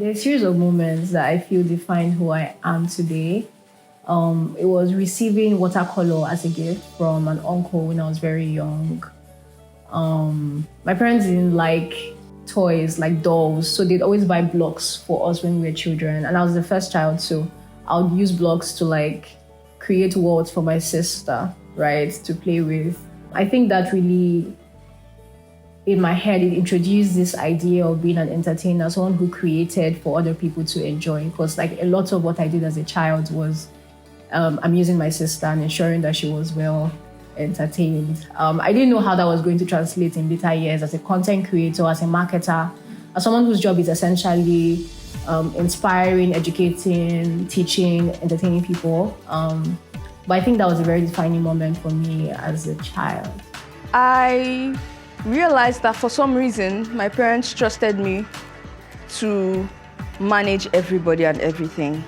There's a series of moments that I feel define who I am today. It was receiving watercolor as a gift from an uncle when I was very young. My parents didn't like toys like dolls, so they'd always buy blocks for us when we were children. And I was the first child, so I would use blocks to like create worlds for my sister, right, to play with. I think that really, in my head, it introduced this idea of being an entertainer, someone who created for other people to enjoy. Because like a lot of what I did as a child was amusing my sister and ensuring that she was well entertained. I didn't know how that was going to translate in later years as a content creator, as a marketer, as someone whose job is essentially inspiring, educating, teaching, entertaining people. But I think that was a very defining moment for me as a child. I realized that for some reason, my parents trusted me to manage everybody and everything.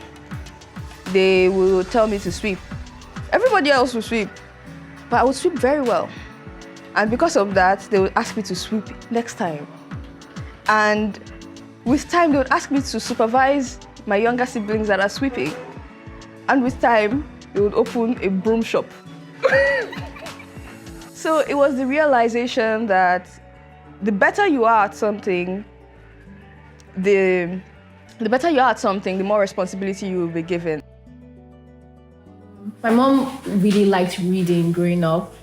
They will tell me to sweep. Everybody else will sweep, but I would sweep very well. And because of that, they would ask me to sweep next time. And with time, they would ask me to supervise my younger siblings that are sweeping. And with time, they would open a broom shop. So it was the realization that the better you are at something, the more responsibility you will be given. My mom really liked reading growing up.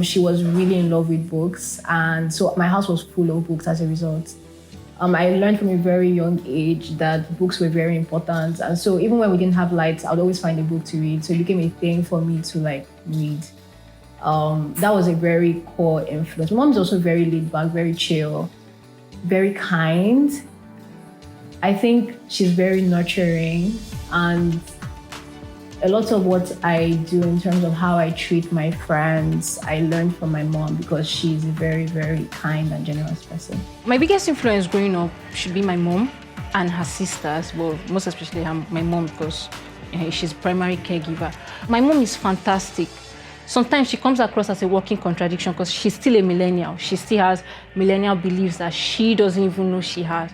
She was really in love with books, and so my house was full of books as a result. I learned from a very young age that books were very important, and so even when we didn't have lights, I would always find a book to read. So it became a thing for me to like read. That was a very core influence. My mom's also very laid back, very chill, very kind. I think she's very nurturing, and a lot of what I do in terms of how I treat my friends, I learned from my mom because she's a very, very kind and generous person. My biggest influence growing up should be my mom and her sisters, well, most especially my mom because she's a primary caregiver. My mom is fantastic. Sometimes she comes across as a walking contradiction because she's still a millennial. She still has millennial beliefs that she doesn't even know she has.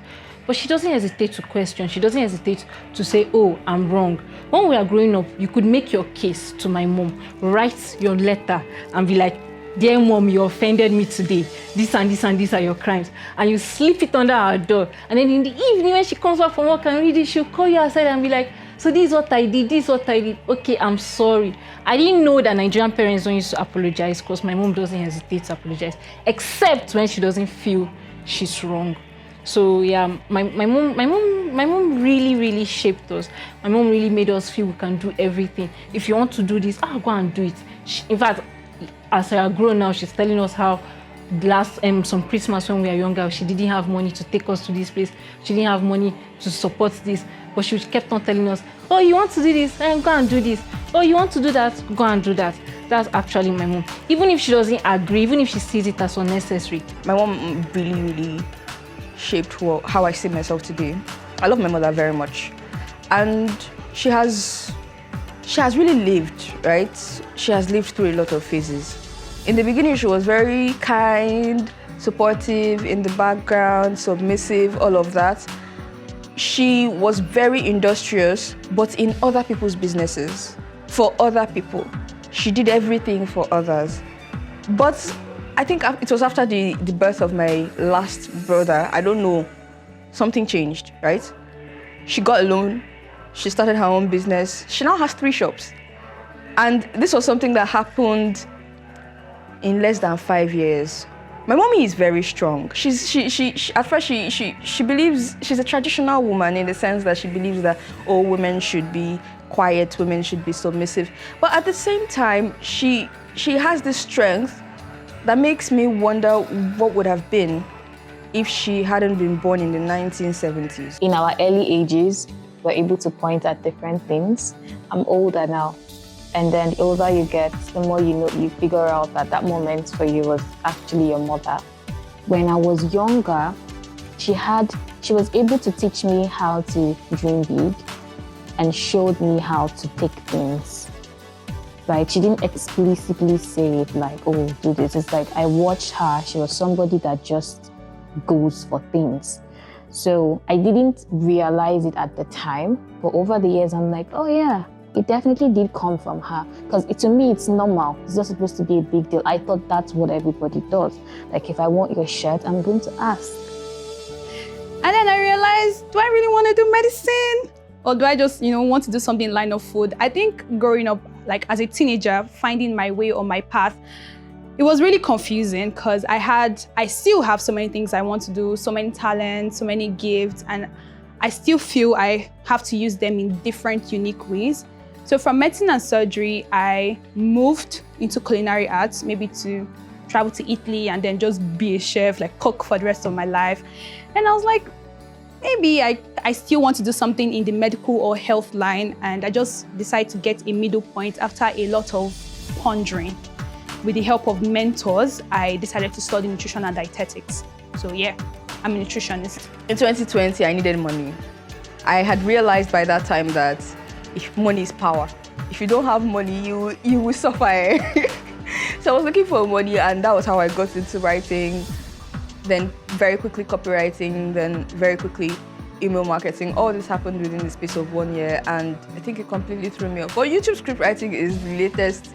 But she doesn't hesitate to question. She doesn't hesitate to say, oh, I'm wrong. When we are growing up, you could make your case to my mom, write your letter and be like, dear mom, you offended me today. This and this and these are your crimes. And you slip it under her door. And then in the evening when she comes back from work and read it, she'll call you aside and be like, so this is what I did, this is what I did. Okay, I'm sorry. I didn't know that Nigerian parents don't used to apologize because my mom doesn't hesitate to apologize, except when she doesn't feel she's wrong. So yeah, my mom really shaped us. My mom really made us feel we can do everything. If you want to do this, go and do it. In fact, as I grow now, she's telling us how last some Christmas when we were younger, she didn't have money to take us to this place. She didn't have money to support this, but she kept on telling us, oh, you want to do this? Go and do this. Oh, you want to do that? Go and do that. That's actually my mom. Even if she doesn't agree, even if she sees it as unnecessary. My mom really shaped how I see myself today. I love my mother very much. And she has really lived, right? She has lived through a lot of phases. In the beginning, she was very kind, supportive, in the background, submissive, all of that. She was very industrious, but in other people's businesses, for other people. She did everything for others. But I think it was after the birth of my last brother, I don't know, something changed, right? She got a loan, she started her own business. She now has 3 shops. And this was something that happened in less than 5 years. My mommy is very strong. She at first she believes she's a traditional woman in the sense that she believes that all women should be quiet, women should be submissive. But at the same time, she has this strength that makes me wonder what would have been if she hadn't been born in the 1970s. In our early ages, we're able to point at different things. I'm older now. And then the older you get, the more you know, you figure out that that moment for you was actually your mother. When I was younger, she was able to teach me how to dream big and showed me how to take things. Right? She didn't explicitly say it like, oh, do this. It's like I watched her. She was somebody that just goes for things. So I didn't realize it at the time, but over the years, I'm like, oh yeah, it definitely did come from her. Because to me, it's normal. It's not supposed to be a big deal. I thought that's what everybody does. Like, if I want your shirt, I'm going to ask. And then I realized, do I really want to do medicine? Or do I just, want to do something in line of food? I think growing up, like as a teenager, finding my way on my path, it was really confusing because I still have so many things I want to do, so many talents, so many gifts, and I still feel I have to use them in different, unique ways. So from medicine and surgery, I moved into culinary arts, maybe to travel to Italy and then just be a chef, like cook for the rest of my life. And I was like, maybe I still want to do something in the medical or health line, and I just decided to get a middle point after a lot of pondering. With the help of mentors, I decided to study nutrition and dietetics. So yeah, I'm a nutritionist. In 2020, I needed money. I had realized by that time that if money is power. If you don't have money, you will suffer. So I was looking for money, and that was how I got into writing. Then very quickly copywriting, then very quickly email marketing. All this happened within the space of 1 year, and I think it completely threw me off. But YouTube script writing is the latest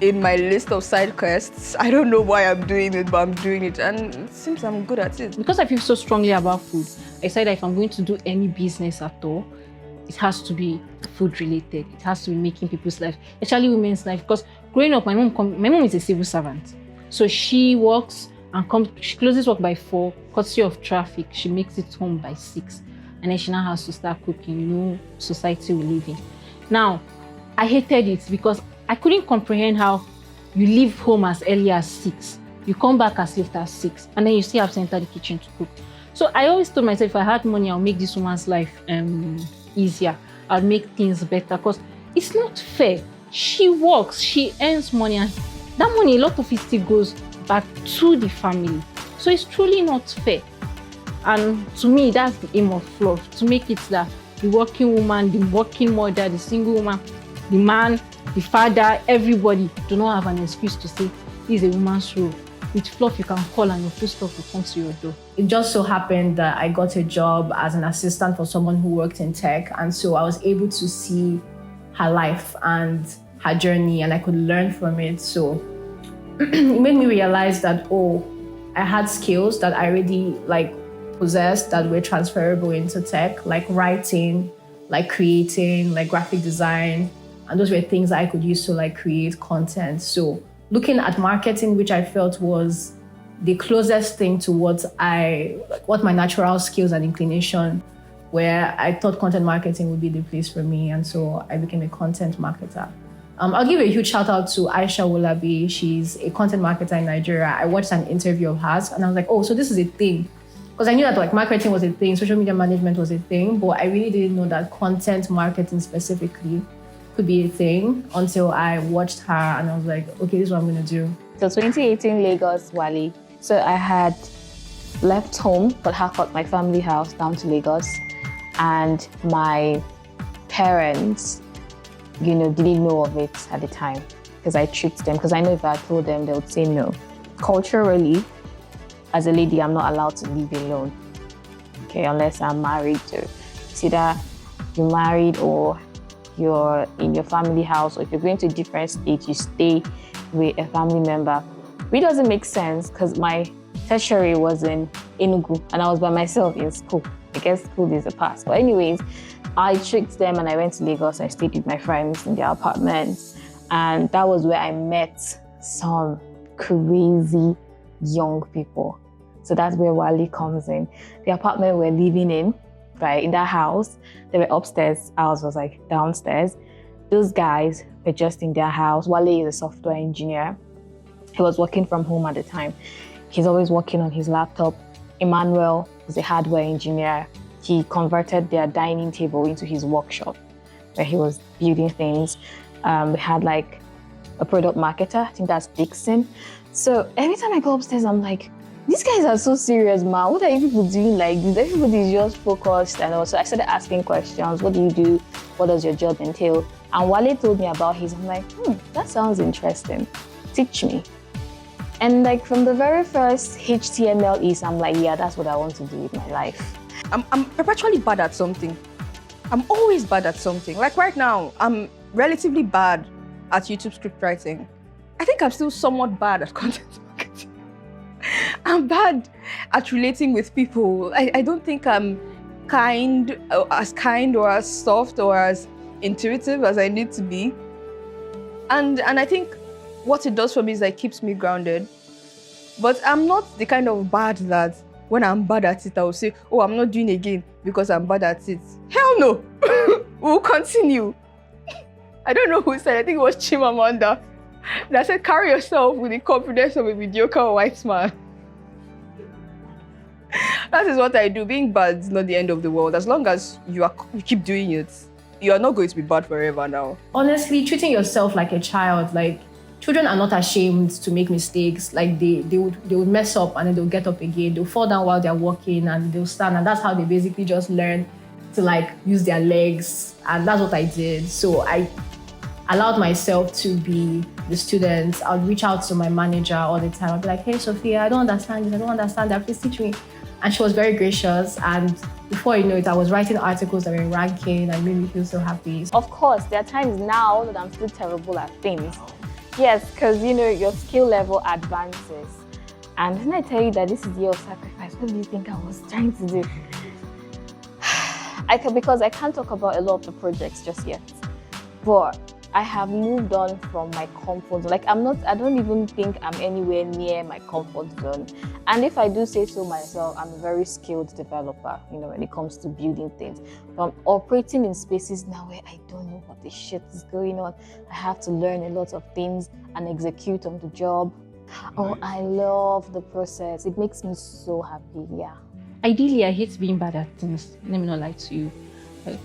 in my list of side quests. I don't know why I'm doing it, but I'm doing it, and it seems I'm good at it. Because I feel so strongly about food, I decided if I'm going to do any business at all, it has to be food related. It has to be making people's life, especially women's life. Because growing up, my mom is a civil servant, so she works and she closes work by 4, courtesy of traffic. She makes it home by 6, and then she now has to start cooking. Society we live in. Now, I hated it because I couldn't comprehend how you leave home as early as 6, you come back as late as 6, and then you still have to enter the kitchen to cook. So I always told myself, if I had money, I'll make this woman's life easier. I'll make things better, because it's not fair. She works, she earns money, and that money, a lot of it still goes back to the family. So it's truly not fair. And to me, that's the aim of love, to make it that the working woman, the working mother, the single woman, the man, the father, everybody do not have an excuse to say, this is a woman's role. With fluff, you can call and your food stuff will come to your door. It just so happened that I got a job as an assistant for someone who worked in tech. And so I was able to see her life and her journey, and I could learn from it. So it made me realize that, I had skills that I already possessed that were transferable into tech, like writing, like creating, like graphic design. And those were things I could use to create content. So looking at marketing, which I felt was the closest thing to what my natural skills and inclination, where I thought content marketing would be the place for me. And so I became a content marketer. I'll give a huge shout out to Aisha Wolabi. She's a content marketer in Nigeria. I watched an interview of hers and I was like, so this is a thing. Because I knew that marketing was a thing, social media management was a thing, but I really didn't know that content marketing specifically could be a thing until I watched her and I was like, okay, this is what I'm going to do. So 2018 Lagos, Wale. So I had left home, but haircut my family house down to Lagos. And my parents, didn't know of it at the time because I tricked them. Because I know if I told them, they would say no. Culturally, as a lady, I'm not allowed to live alone. Okay, unless I'm married to. It's either you're married or you're in your family house, or if you're going to a different state, you stay with a family member. It doesn't make sense because my tertiary was in Enugu and I was by myself in school. I guess school is a past. But anyways, I tricked them and I went to Lagos. I stayed with my friends in their apartments. And that was where I met some crazy young people. So that's where Wale comes in. The apartment we're living in, right, in that house, they were upstairs. Ours was downstairs. Those guys were just in their house. Wale is a software engineer. He was working from home at the time. He's always working on his laptop. Emmanuel was a hardware engineer. He converted their dining table into his workshop where he was building things. We had a product marketer. I think that's Dixon. So every time I go upstairs, I'm like, these guys are so serious, man. What are you people doing like this? Everybody's just focused. And also I started asking questions. What do you do? What does your job entail? And Wale told me about his. I'm like, that sounds interesting. Teach me. And like from the very first HTML I'm like, yeah, that's what I want to do with my life. I'm perpetually bad at something. I'm always bad at something. Like right now, I'm relatively bad at YouTube script writing. I think I'm still somewhat bad at content marketing. I'm bad at relating with people. I don't think I'm kind or as soft or as intuitive as I need to be. And I think what it does for me is that it keeps me grounded. But I'm not the kind of bad that when I'm bad at it, I will say, oh, I'm not doing again because I'm bad at it. Hell no. We'll continue. I don't know who said, I think it was Chimamanda, that said, carry yourself with the confidence of a mediocre white man. That is what I do. Being bad is not the end of the world. As long as you keep doing it, you are not going to be bad forever now. Honestly, treating yourself like a child, like children are not ashamed to make mistakes. Like they would mess up and then they'll get up again. They'll fall down while they're walking and they'll stand, and that's how they basically just learn to like use their legs. And that's what I did. So I allowed myself to be the student. I would reach out to my manager all the time. I'd be like, hey, Sophia, I don't understand this. I don't understand that. Please teach me. And she was very gracious. And before you know it, I was writing articles that were ranking and made me feel so happy. Of course, there are times now that I'm still terrible at things. Yes, because your skill level advances. And when I tell you that this is year of sacrifice, what do you think I was trying to do? Because I can't talk about a lot of the projects just yet. But I have moved on from my comfort zone. Like I don't even think I'm anywhere near my comfort zone. And if I do say so myself, I'm a very skilled developer, when it comes to building things. But I'm operating in spaces now where I don't know what the shit is going on. I have to learn a lot of things and execute on the job. Oh, I love the process. It makes me so happy, yeah. Ideally, I hate being bad at things. Let me not lie to you.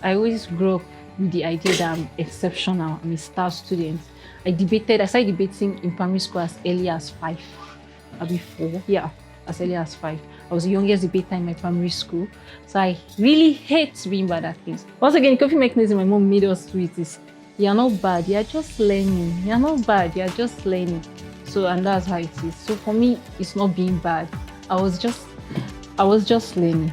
I always grew up with the idea that I'm exceptional. I'm a star student. I started debating in primary school as early as 5. Maybe 4. Yeah, as early as 5. I was the youngest debater in my primary school. So I really hate being bad at things. Once again, the coping mechanism my mom made us do it is, you're not bad, you're just learning. You're not bad, you're just learning. So, and that's how it is. So for me, it's not being bad. I was just learning.